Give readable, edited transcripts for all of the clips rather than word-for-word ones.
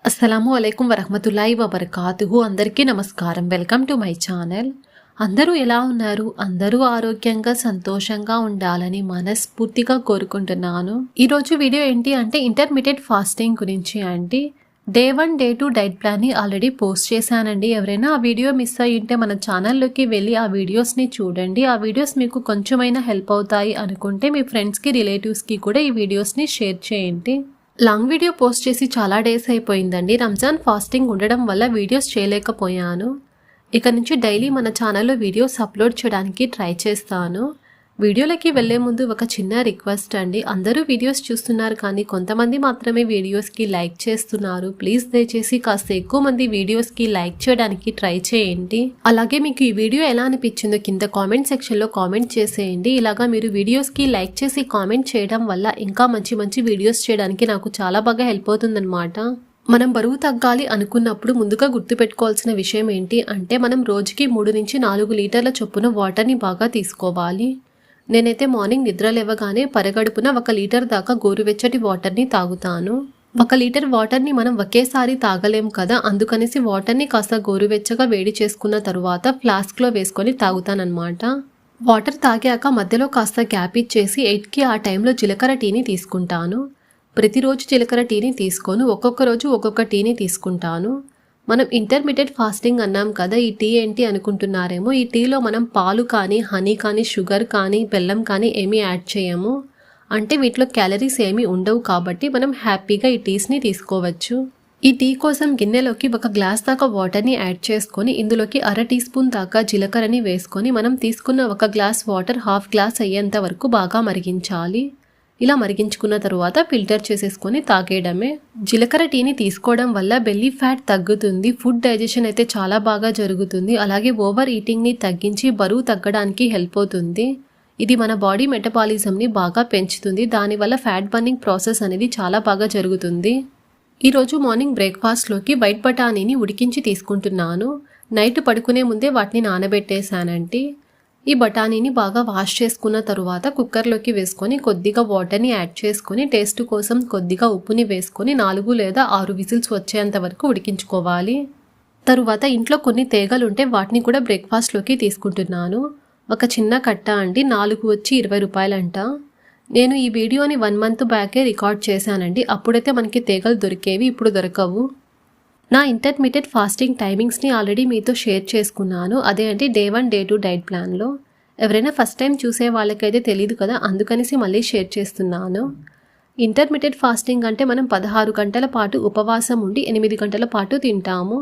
అస్సలాము అలైకుం వరహమతుల్లాహి వబర్కాతుహు. అందరికీ నమస్కారం. Welcome to my channel. అందరూ ఎలా ఉన్నారు? అందరూ ఆరోగ్యంగా సంతోషంగా ఉండాలని మనస్ఫూర్తిగా కోరుకుంటున్నాను. ఈరోజు వీడియో ఏంటి అంటే ఇంటర్మీడియట్ ఫాస్టింగ్ గురించి అండి. డే 1 డే 2 డైట్ ప్లాన్ని ఆల్రెడీ పోస్ట్ చేశానండి. ఎవరైనా ఆ వీడియో మిస్ అయ్యి ఉంటే మన ఛానల్లోకి వెళ్ళి ఆ వీడియోస్ని చూడండి. ఆ వీడియోస్ మీకు కొంచెమైనా హెల్ప్ అవుతాయి అనుకుంటే మీ ఫ్రెండ్స్కి రిలేటివ్స్కి కూడా ఈ వీడియోస్ని షేర్ చేయండి. లాంగ్ వీడియో పోస్ట్ చేసి చాలా డేస్ అయిపోయిందండి. రంజాన్ ఫాస్టింగ్ ఉండడం వల్ల వీడియోస్ చేయలేకపోయాను. ఇక నుంచి డైలీ మన ఛానల్లో వీడియోస్ అప్లోడ్ చేయడానికి ట్రై చేస్తాను. వీడియోలకి వెళ్లే ముందు ఒక చిన్న రిక్వెస్ట్ అండి. అందరూ వీడియోస్ చూస్తున్నారు కానీ కొంతమంది మాత్రమే వీడియోస్కి లైక్ చేస్తున్నారు. ప్లీజ్ దయచేసి కాస్త ఎక్కువ మంది వీడియోస్కి లైక్ చేయడానికి ట్రై చేయండి. అలాగే మీకు ఈ వీడియో ఎలా అనిపించిందో కింద కామెంట్ సెక్షన్లో కామెంట్ చేసేయండి. ఇలాగా మీరు వీడియోస్కి లైక్ చేసి కామెంట్ చేయడం వల్ల ఇంకా మంచి మంచి వీడియోస్ చేయడానికి నాకు చాలా బాగా హెల్ప్ అవుతుందన్నమాట. మనం బరువు తగ్గాలి అనుకున్నప్పుడు ముందుగా గుర్తుపెట్టుకోవాల్సిన విషయం ఏంటి అంటే మనం రోజుకి 3 నుంచి 4 లీటర్ల చొప్పున వాటర్ని బాగా తీసుకోవాలి. నేనైతే మార్నింగ్ నిద్ర లేవగానే పరగడుపున 1 లీటర్ దాకా గోరువెచ్చటి వాటర్ని తాగుతాను. 1 లీటర్ వాటర్ని మనం ఒకేసారి తాగలేం కదా, అందుకనేసి వాటర్ని కాస్త గోరువెచ్చగా వేడి చేసుకున్న తరువాత ఫ్లాస్క్లో వేసుకొని తాగుతానన్నమాట. వాటర్ తాగాక మధ్యలో కాస్త గ్యాప్ ఇచ్చేసి 8కి ఆ టైంలో జీలకర్ర టీని తీసుకుంటాను. ప్రతిరోజు జీలకర్ర టీని తీసుకోను, ఒక్కొక్క రోజు ఒక్కొక్క టీని తీసుకుంటాను. మనం ఇంటర్మీడియట్ ఫాస్టింగ్ అన్నాం కదా, ఈ టీ ఏంటి అనుకుంటున్నారేమో. ఈ టీలో మనం పాలు కానీ హనీ కానీ షుగర్ కానీ బెల్లం కానీ ఏమీ యాడ్ చేయము. అంటే వీటిలో క్యాలరీస్ ఏమీ ఉండవు కాబట్టి మనం హ్యాపీగా ఈ టీస్ని తీసుకోవచ్చు. ఈ టీ కోసం గిన్నెలోకి 1 గ్లాస్ దాకా వాటర్ని యాడ్ చేసుకొని ఇందులోకి 1/2 టీ స్పూన్ దాకా జీలకర్రని వేసుకొని మనం తీసుకున్న 1 గ్లాస్ వాటర్ 1/2 గ్లాస్ అయ్యేంత వరకు బాగా మరిగించాలి. ఇలా మరిగించుకున్న తరువాత ఫిల్టర్ చేసేసుకొని తాగేయడమే. జీలకర్ర టీని తీసుకోవడం వల్ల బెల్లీ ఫ్యాట్ తగ్గుతుంది, ఫుడ్ డైజెషన్ అయితే చాలా బాగా జరుగుతుంది. అలాగే ఓవర్ ఈటింగ్ని తగ్గించి బరువు తగ్గడానికి హెల్ప్ అవుతుంది. ఇది మన బాడీ మెటబాలిజంని బాగా పెంచుతుంది. దానివల్ల ఫ్యాట్ బర్నింగ్ ప్రాసెస్ అనేది చాలా బాగా జరుగుతుంది. ఈరోజు మార్నింగ్ బ్రేక్ఫాస్ట్లోకి వైట్ బఠానీని ఉడికించి తీసుకుంటున్నాను. నైట్ పడుకునే ముందే వాటిని నానబెట్టేశానండి. ఈ బఠానీని బాగా వాష్ చేసుకున్న తరువాత కుక్కర్లోకి వేసుకొని కొద్దిగా వాటర్ని యాడ్ చేసుకొని టేస్ట్ కోసం కొద్దిగా ఉప్పుని వేసుకొని 4 లేదా 6 విజిల్స్ వచ్చేంత వరకు ఉడికించుకోవాలి. తరువాత ఇంట్లో కొన్ని తేగలు ఉంటే వాటిని కూడా బ్రేక్ఫాస్ట్లోకి తీసుకుంటున్నాను. ఒక చిన్న కట్ట అండి, 4 వచ్చి 20 రూపాయలంట. నేను ఈ వీడియోని 1 మంత్ బ్యాకే రికార్డ్ చేశానండి. అప్పుడైతే మనకి తేగలు దొరికేవి, ఇప్పుడు దొరకవు. నా ఇంటర్మీడియట్ ఫాస్టింగ్ టైమింగ్స్ని ఆల్రెడీ మీతో షేర్ చేసుకున్నాను. అదే అంటే డే 1 డే 2 డైట్ ప్లాన్లో. ఎవరైనా ఫస్ట్ టైం చూసే వాళ్ళకైతే తెలియదు కదా, అందుకనేసి మళ్ళీ షేర్ చేస్తున్నాను. ఇంటర్మీడియట్ ఫాస్టింగ్ అంటే మనం 16 గంటల పాటు ఉపవాసం ఉండి 8 గంటల పాటు తింటాము.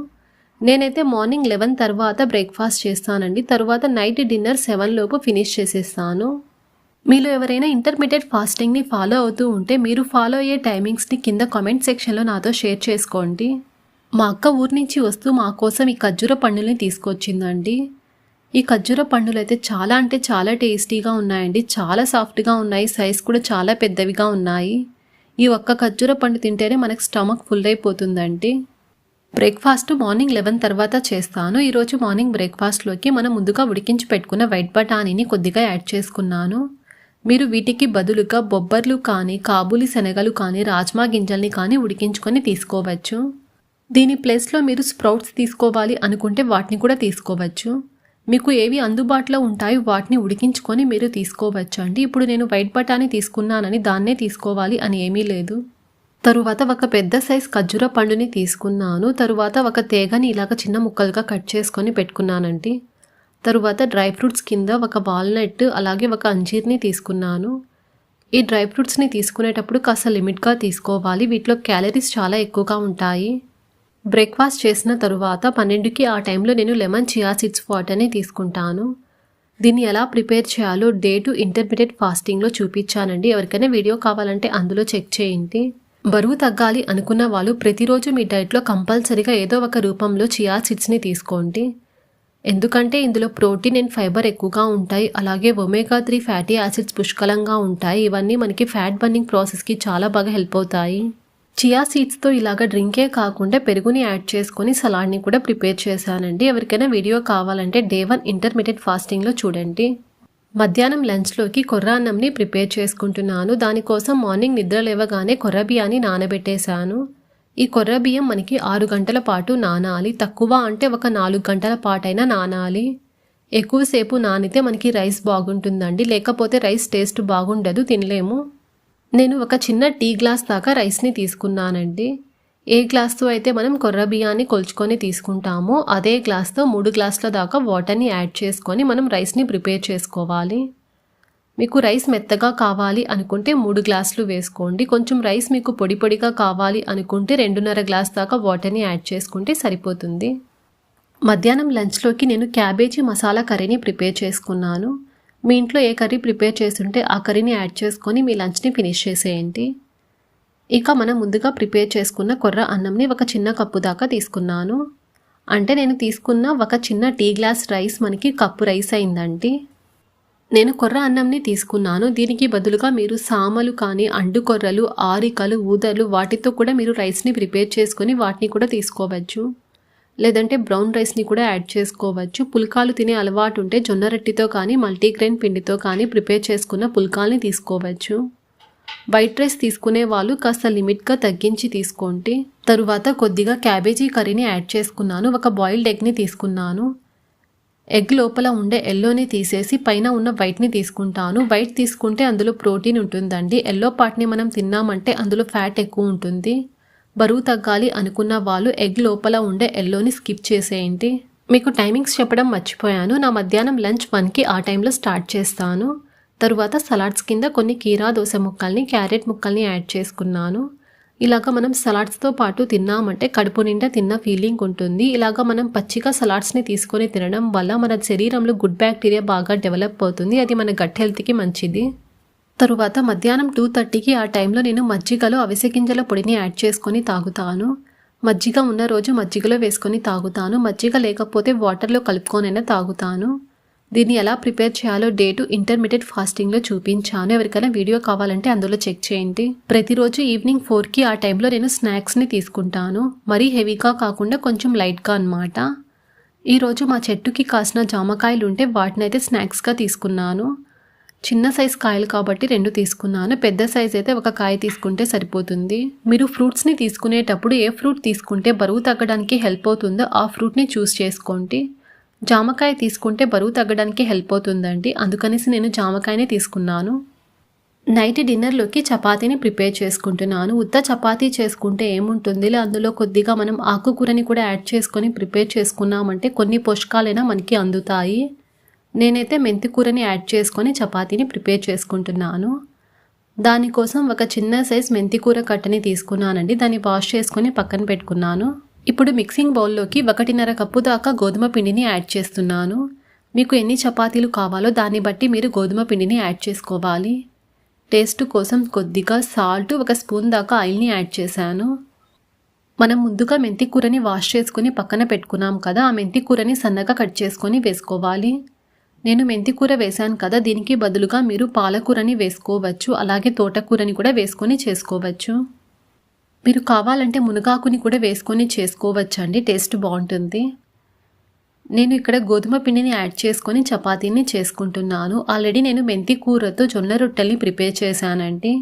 నేనైతే మార్నింగ్ 11 తర్వాత బ్రేక్ఫాస్ట్ చేస్తానండి. తర్వాత నైట్ డిన్నర్ 7 లోపు ఫినిష్ చేసేస్తాను. మీలో ఎవరైనా ఇంటర్మీడియట్ ఫాస్టింగ్ని ఫాలో అవుతూ ఉంటే మీరు ఫాలో అయ్యే టైమింగ్స్ని కింద కామెంట్ సెక్షన్లో నాతో షేర్ చేసుకోండి. మా అక్క ఊరి నుంచి వస్తూ మా కోసం ఈ ఖర్జూర పండుని తీసుకొచ్చిందండి. ఈ ఖర్జూర పండులు అయితే చాలా అంటే చాలా టేస్టీగా ఉన్నాయండి. చాలా సాఫ్ట్గా ఉన్నాయి, సైజ్ కూడా చాలా పెద్దవిగా ఉన్నాయి. ఈ ఒక్క ఖర్జూర పండు తింటేనే మనకు స్టమక్ ఫుల్ అయిపోతుందండి. బ్రేక్ఫాస్ట్ మార్నింగ్ 11 తర్వాత చేస్తాను. ఈరోజు మార్నింగ్ బ్రేక్ఫాస్ట్లోకి మనం ముందుగా ఉడికించి పెట్టుకున్న వైట్ బఠానీని కొద్దిగా యాడ్ చేసుకున్నాను. మీరు వీటికి బదులుగా బొబ్బర్లు కానీ కాబూలి శనగలు కానీ రాజ్మా గింజల్ని కానీ ఉడికించుకొని తీసుకోవచ్చు. దీని ప్లేస్లో మీరు స్ప్రౌట్స్ తీసుకోవాలి అనుకుంటే వాటిని కూడా తీసుకోవచ్చు. మీకు ఏవి అందుబాటులో ఉంటాయో వాటిని ఉడికించుకొని మీరు తీసుకోవచ్చు అండి. ఇప్పుడు నేను వైట్ బఠానీ తీసుకున్నానని దాన్నే తీసుకోవాలి అని ఏమీ లేదు. తరువాత ఒక పెద్ద సైజ్ ఖర్జూర పండుని తీసుకున్నాను. తరువాత ఒక తేగని ఇలాగ చిన్న ముక్కలుగా కట్ చేసుకొని పెట్టుకున్నానండి. తరువాత డ్రై ఫ్రూట్స్ కింద ఒక వాల్నట్ అలాగే ఒక అంజీర్ని తీసుకున్నాను. ఈ డ్రై ఫ్రూట్స్ని తీసుకునేటప్పుడు కాస్త లిమిట్గా తీసుకోవాలి. వీటిలో క్యాలరీస్ చాలా ఎక్కువగా ఉంటాయి. బ్రేక్ఫాస్ట్ చేసిన తరువాత 12కి ఆ టైంలో నేను లెమన్ చియా సీడ్స్ వాటర్ని తీసుకుంటాను. దీన్ని ఎలా ప్రిపేర్ చేయాలో డే 2 ఇంటర్మీడియట్ ఫాస్టింగ్లో చూపించానండి. ఎవరికైనా వీడియో కావాలంటే అందులో చెక్ చేయండి. బరువు తగ్గాలి అనుకున్న వాళ్ళు ప్రతిరోజు మీ డైట్లో కంపల్సరీగా ఏదో ఒక రూపంలో చియా సీడ్స్ని తీసుకోండి. ఎందుకంటే ఇందులో ప్రోటీన్ అండ్ ఫైబర్ ఎక్కువగా ఉంటాయి. అలాగే ఒమేగా 3 ఫ్యాటీ యాసిడ్స్ పుష్కలంగా ఉంటాయి. ఇవన్నీ మనకి ఫ్యాట్ బర్నింగ్ ప్రాసెస్కి చాలా బాగా హెల్ప్ అవుతాయి. చియా సీడ్స్తో ఇలాగ డ్రింకే కాకుండా పెరుగుని యాడ్ చేసుకొని సలాడ్ని కూడా ప్రిపేర్ చేశానండి. ఎవరికైనా వీడియో కావాలంటే డే 1 ఇంటర్మీడియట్ ఫాస్టింగ్లో చూడండి. మధ్యాహ్నం లంచ్లోకి కొర్ర అన్నంని ప్రిపేర్ చేసుకుంటున్నాను. దానికోసం మార్నింగ్ నిద్ర లేవగానే కొర్ర బియ్యాన్ని నానబెట్టేశాను. ఈ కొర్ర బియ్యం మనకి 6 గంటల పాటు నానాలి. తక్కువ అంటే ఒక 4 గంటల పాటైనా నానాలి. ఎక్కువసేపు నానితే మనకి రైస్ బాగుంటుందండి, లేకపోతే రైస్ టేస్ట్ బాగుండదు, తినలేము. నేను ఒక చిన్న టీ గ్లాస్ దాకా రైస్ని తీసుకున్నానండి. ఏ గ్లాస్తో అయితే మనం కొర్ర బియ్యాన్ని కొలుచుకొని తీసుకుంటామో అదే గ్లాస్తో 3 గ్లాసుల దాకా వాటర్ని యాడ్ చేసుకొని మనం రైస్ని ప్రిపేర్ చేసుకోవాలి. మీకు రైస్ మెత్తగా కావాలి అనుకుంటే 3 గ్లాసులు వేసుకోండి. కొంచెం రైస్ మీకు పొడి పొడిగా కావాలి అనుకుంటే 2.5 గ్లాస్ దాకా వాటర్ని యాడ్ చేసుకుంటే సరిపోతుంది. మధ్యాహ్నం లంచ్లోకి నేను క్యాబేజీ మసాలా కర్రీని ప్రిపేర్ చేసుకున్నాను. మీ ఇంట్లో ఏ కర్రీ ప్రిపేర్ చేస్తుంటే ఆ కర్రీని యాడ్ చేసుకొని మీ లంచ్ని ఫినిష్ చేసేయండి. ఇక మనం ముందుగా ప్రిపేర్ చేసుకున్న కొర్ర అన్నంని ఒక చిన్న కప్పు దాకా తీసుకున్నాను. అంటే నేను తీసుకున్న ఒక చిన్న టీ గ్లాస్ రైస్ మనకి కప్పు రైస్ అయిందండి. నేను కొర్ర అన్నంని తీసుకున్నాను. దీనికి బదులుగా మీరు సామలు కానీ, అండు కొర్రలు, ఆరికలు, ఊదలు వాటితో కూడా మీరు రైస్ని ప్రిపేర్ చేసుకొని వాటిని కూడా తీసుకోవచ్చు. లేదంటే బ్రౌన్ రైస్ని కూడా యాడ్ చేసుకోవచ్చు. పుల్కాలు తినే అలవాటు ఉంటే జొన్న రొట్టెతో కానీ, మల్టీగ్రెయిన్ పిండితో కానీ ప్రిపేర్ చేసుకున్న పుల్కాల్ని తీసుకోవచ్చు. వైట్ రైస్ తీసుకునే వాళ్ళు కాస్త లిమిట్గా తగ్గించి తీసుకోండి. తరువాత కొద్దిగా క్యాబేజీ కర్రీని యాడ్ చేసుకున్నాను. ఒక బాయిల్డ్ ఎగ్ని తీసుకున్నాను. ఎగ్ లోపల ఉండే ఎల్లోని తీసేసి పైన ఉన్న వైట్ని తీసుకుంటాను. వైట్ తీసుకుంటే అందులో ప్రోటీన్ ఉంటుందండి. ఎల్లో పార్ట్ని మనం తిన్నామంటే అందులో ఫ్యాట్ ఎక్కువ ఉంటుంది. బరువు తగ్గాలి అనుకున్న వాళ్ళు ఎగ్ లోపల ఉండే ఎల్లోని స్కిప్ చేసేయండి. మీకు టైమింగ్స్ చెప్పడం మర్చిపోయాను. నా మధ్యాహ్నం లంచ్ 1కి ఆ టైంలో స్టార్ట్ చేస్తాను. తరువాత సలాడ్స్ కింద కొన్ని కీరా దోస ముక్కల్ని, క్యారెట్ ముక్కల్ని యాడ్ చేసుకున్నాను. ఇలాగ మనం సలాడ్స్తో పాటు తిన్నామంటే కడుపు నిండా తిన్న ఫీలింగ్ ఉంటుంది. ఇలాగ మనం పచ్చిగా సలాడ్స్ని తీసుకొని తినడం వల్ల మన శరీరంలో గుడ్ బ్యాక్టీరియా బాగా డెవలప్ అవుతుంది. అది మన గట్ హెల్త్కి మంచిది. తరువాత మధ్యాహ్నం 2:30కి ఆ టైంలో నేను మజ్జిగలో అవిసె గింజల పొడిని యాడ్ చేసుకొని తాగుతాను. మజ్జిగ ఉన్న రోజు మజ్జిగలో వేసుకొని తాగుతాను. మజ్జిగ లేకపోతే వాటర్లో కలుపుకొనైనా తాగుతాను. దీన్ని ఎలా ప్రిపేర్ చేయాలో డేటు ఇంటర్మీడియట్ ఫాస్టింగ్లో చూపించాను. ఎవరికైనా వీడియో కావాలంటే అందులో చెక్ చేయండి. ప్రతిరోజు ఈవినింగ్ 4కి ఆ టైంలో నేను స్నాక్స్ని తీసుకుంటాను. మరీ హెవీగా కాకుండా కొంచెం లైట్గా అన్నమాట. ఈరోజు మా చెట్టుకి కాసిన జామకాయలు ఉంటే వాటినైతే స్నాక్స్గా తీసుకున్నాను. చిన్న సైజ్ కాయలు కాబట్టి 2 తీసుకున్నాను. పెద్ద సైజ్ అయితే ఒక కాయ తీసుకుంటే సరిపోతుంది. మీరు ఫ్రూట్స్ని తీసుకునేటప్పుడు ఏ ఫ్రూట్ తీసుకుంటే బరువు తగ్గడానికి హెల్ప్ అవుతుందో ఆ ఫ్రూట్ని చూస్ చేసుకోండి. జామకాయ తీసుకుంటే బరువు తగ్గడానికి హెల్ప్ అవుతుందండి. అందుకనేసి నేను జామకాయనే తీసుకున్నాను. నైట్ డిన్నర్లోకి చపాతీని ప్రిపేర్ చేసుకుంటున్నాను. ఉత్త చపాతీ చేసుకుంటే ఏముంటుంది, అందులో కొద్దిగా మనం ఆకుకూరని కూడా యాడ్ చేసుకొని ప్రిపేర్ చేసుకున్నామంటే కొన్ని పోషకాలైనా మనకి అందుతాయి. నేనైతే మెంతి కూరని యాడ్ చేసుకొని చపాతీని ప్రిపేర్ చేసుకుంటున్నాను. దానికోసం ఒక చిన్న సైజ్ మెంతి కూర కట్టని తీసుకున్నానండి. దాన్ని వాష్ చేసుకొని పక్కన పెట్టుకున్నాను. ఇప్పుడు మిక్సింగ్ బౌల్లోకి 1.5 కప్పు దాకా గోధుమ పిండిని యాడ్ చేస్తున్నాను. మీకు ఎన్ని చపాతీలు కావాలో దాన్ని బట్టి మీరు గోధుమ పిండిని యాడ్ చేసుకోవాలి. టేస్ట్ కోసం కొద్దిగా సాల్ట్, 1 స్పూన్ దాకా ఆయిల్ని యాడ్ చేశాను. మనం ముందుగా మెంతి కూరని వాష్ చేసుకుని పక్కన పెట్టుకున్నాం కదా, ఆ మెంతి కూరని సన్నగా కట్ చేసుకొని వేసుకోవాలి. నేను మెంతి కూర వేశాను కదా, దీనికి బదులుగా మీరు పాలకూరని వేసుకోవచ్చు. అలాగే తోటకూరని కూడా వేసుకొని చేసుకోవచ్చు. మీరు కావాలంటే మునగాకుని కూడా వేసుకొని చేసుకోవచ్చు అండి, టేస్ట్ బాగుంటుంది. నేను ఇక్కడ గోధుమ పిండిని యాడ్ చేసుకొని చపాతీని చేసుకుంటున్నాను. ఆల్రెడీ నేను మెంతి కూరతో జొన్న రొట్టెల్ని ప్రిపేర్ చేశానండి.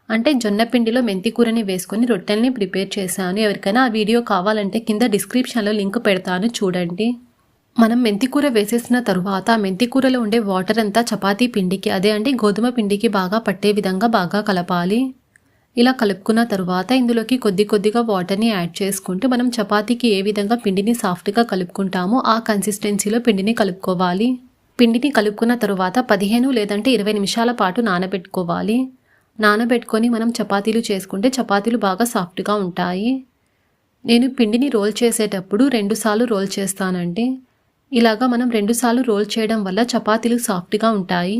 అంటే జొన్న పిండిలో మెంతి కూరని వేసుకొని రొట్టెల్ని ప్రిపేర్ చేశాను. ఎవరికైనా ఆ వీడియో కావాలంటే కింద డిస్క్రిప్షన్లో లింక్ పెడతాను, చూడండి. మనం మెంతికూర వేసేసిన తరువాత మెంతికూరలో ఉండే వాటర్ అంతా చపాతీ పిండికి, అదే అండి గోధుమ పిండికి బాగా పట్టే విధంగా బాగా కలపాలి. ఇలా కలుపుకున్న తరువాత ఇందులోకి కొద్దిగా వాటర్ని యాడ్ చేసుకుంటూ మనం చపాతీకి ఏ విధంగా పిండిని సాఫ్ట్గా కలుపుకుంటామో ఆ కన్సిస్టెన్సీలో పిండిని కలుపుకోవాలి. పిండిని కలుపుకున్న తరువాత 15 లేదంటే 20 నిమిషాల పాటు నానబెట్టుకోవాలి. నానబెట్టుకొని మనం చపాతీలు చేసుకుంటే చపాతీలు బాగా సాఫ్ట్గా ఉంటాయి. నేను పిండిని రోల్ చేసేటప్పుడు 2 సార్లు రోల్ చేస్తానండి. ఇలాగా మనం 2 సార్లు రోల్ చేయడం వల్ల చపాతీలు సాఫ్ట్గా ఉంటాయి.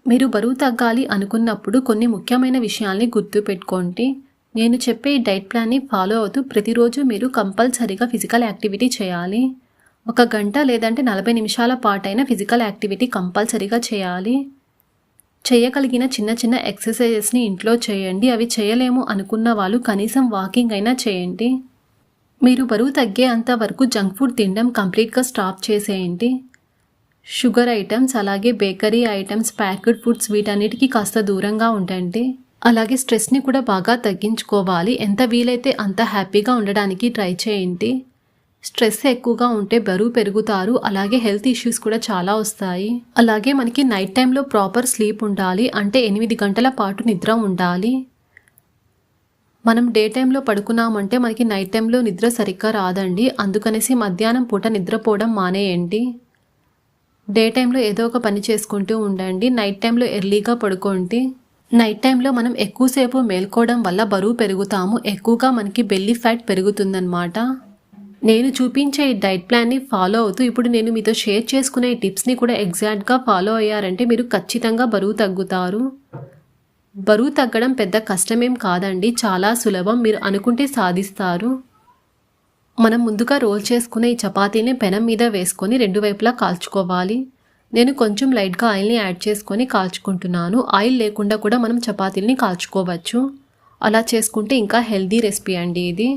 మీరు బరువు తగ్గాలి అనుకున్నప్పుడు కొన్ని ముఖ్యమైన విషయాల్ని గుర్తుపెట్టుకోండి. నేను చెప్పే ఈ డైట్ ప్లాన్ని ఫాలో అవుతూ ప్రతిరోజు మీరు కంపల్సరీగా ఫిజికల్ యాక్టివిటీ చేయాలి. 1 గంట లేదంటే 40 నిమిషాల పాటైన ఫిజికల్ యాక్టివిటీ కంపల్సరీగా చేయాలి. చేయగలిగిన చిన్న ఎక్సర్సైజెస్ని ఇంట్లో చేయండి. అవి చేయలేము అనుకున్న వాళ్ళు కనీసం వాకింగ్ అయినా చేయండి. మీరు బరువు తగ్గే అంతవరకు జంక్ ఫుడ్ తినడం కంప్లీట్గా స్టాప్ చేసేయండి. షుగర్ ఐటమ్స్, అలాగే బేకరీ ఐటమ్స్, ప్యాకెడ్ ఫుడ్స్ వీటన్నిటికీ కాస్త దూరంగా ఉండండి. అలాగే స్ట్రెస్ని కూడా బాగా తగ్గించుకోవాలి. ఎంత వీలైతే అంత హ్యాపీగా ఉండడానికి ట్రై చేయండి. స్ట్రెస్ ఎక్కువగా ఉంటే బరువు పెరుగుతారు. అలాగే హెల్త్ ఇష్యూస్ కూడా చాలా వస్తాయి. అలాగే మనకి నైట్ టైంలో ప్రాపర్ స్లీప్ ఉండాలి. అంటే 8 గంటల పాటు నిద్ర ఉండాలి. మనం డే టైంలో పడుకున్నామంటే మనకి నైట్ టైంలో నిద్ర సరిగ్గా రాదండి. అందుకనేసి మధ్యాహ్నం పూట నిద్రపోవడం మానేయండి. డే టైంలో ఏదో ఒక పని చేసుకుంటూ ఉండండి. నైట్ టైంలో ఎర్లీగా పడుకోండి. నైట్ టైంలో మనం ఎక్కువసేపు మేల్కోవడం వల్ల బరువు పెరుగుతాము. ఎక్కువగా మనకి బెల్లీ ఫ్యాట్ పెరుగుతుందన్నమాట. నేను చూపించే ఈ డైట్ ప్లాన్ని ఫాలో అవుతూ ఇప్పుడు నేను మీతో షేర్ చేసుకునే ఈ టిప్స్ని కూడా ఎగ్జాక్ట్గా ఫాలో అయ్యారంటే మీరు ఖచ్చితంగా బరువు తగ్గుతారు. బరువు తగ్గడం పెద్ద కష్టమేం కాదండి. చాలా సులభం. మీరు అనుకుంటే సాధిస్తారు. మనం ముందుగా రోల్ చేసుకునే ఈ చపాతీని పెనం మీద వేసుకొని 2 వైపులా కాల్చుకోవాలి. నేను కొంచెం లైట్గా ఆయిల్ని యాడ్ చేసుకొని కాల్చుకుంటున్నాను. ఆయిల్ లేకుండా కూడా మనం చపాతీల్ని కాల్చుకోవచ్చు. అలా చేసుకుంటే ఇంకా హెల్దీ రెసిపీ అండి ఇది.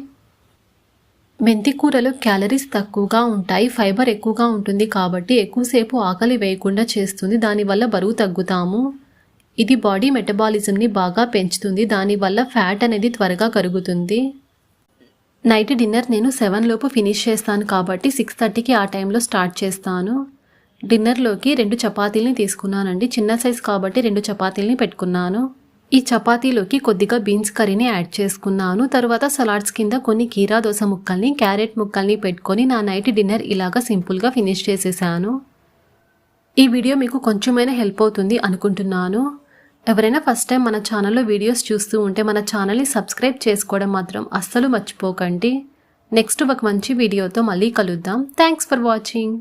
మెంతి కూరలో క్యాలరీస్ తక్కువగా ఉంటాయి. ఫైబర్ ఎక్కువగా ఉంటుంది కాబట్టి ఎక్కువసేపు ఆకలి వేయకుండా చేస్తుంది. దానివల్ల బరువు తగ్గుతాము. ఇది బాడీ మెటబాలిజంని బాగా పెంచుతుంది. దానివల్ల ఫ్యాట్ అనేది త్వరగా కరుగుతుంది. నైట్ డిన్నర్ నేను 7 లోపు ఫినిష్ చేస్తాను కాబట్టి 6:30కి ఆ టైంలో స్టార్ట్ చేస్తాను. డిన్నర్లోకి 2 చపాతీల్ని తీసుకున్నానండి. చిన్న సైజ్ కాబట్టి 2 చపాతీల్ని పెట్టుకున్నాను. ఈ చపాతీలోకి కొద్దిగా బీన్స్ కర్రీని యాడ్ చేసుకున్నాను. తర్వాత సలాడ్స్ కింద కొన్ని కీరా దోస ముక్కల్ని, క్యారెట్ ముక్కల్ని పెట్టుకొని నా నైట్ డిన్నర్ ఇలాగా సింపుల్గా ఫినిష్ చేసేసాను. ఈ వీడియో మీకు కొంచెమైనా హెల్ప్ అవుతుంది అనుకుంటున్నాను. ఎవరైనా ఫస్ట్ టైం మన ఛానల్లో వీడియోస్ చూస్తూ ఉంటే మన ఛానల్ని సబ్స్క్రైబ్ చేసుకోవడం మాత్రం అస్సలు మర్చిపోకండి. నెక్స్ట్ ఒక మంచి వీడియోతో మళ్ళీ కలుద్దాం. Thanks for watching.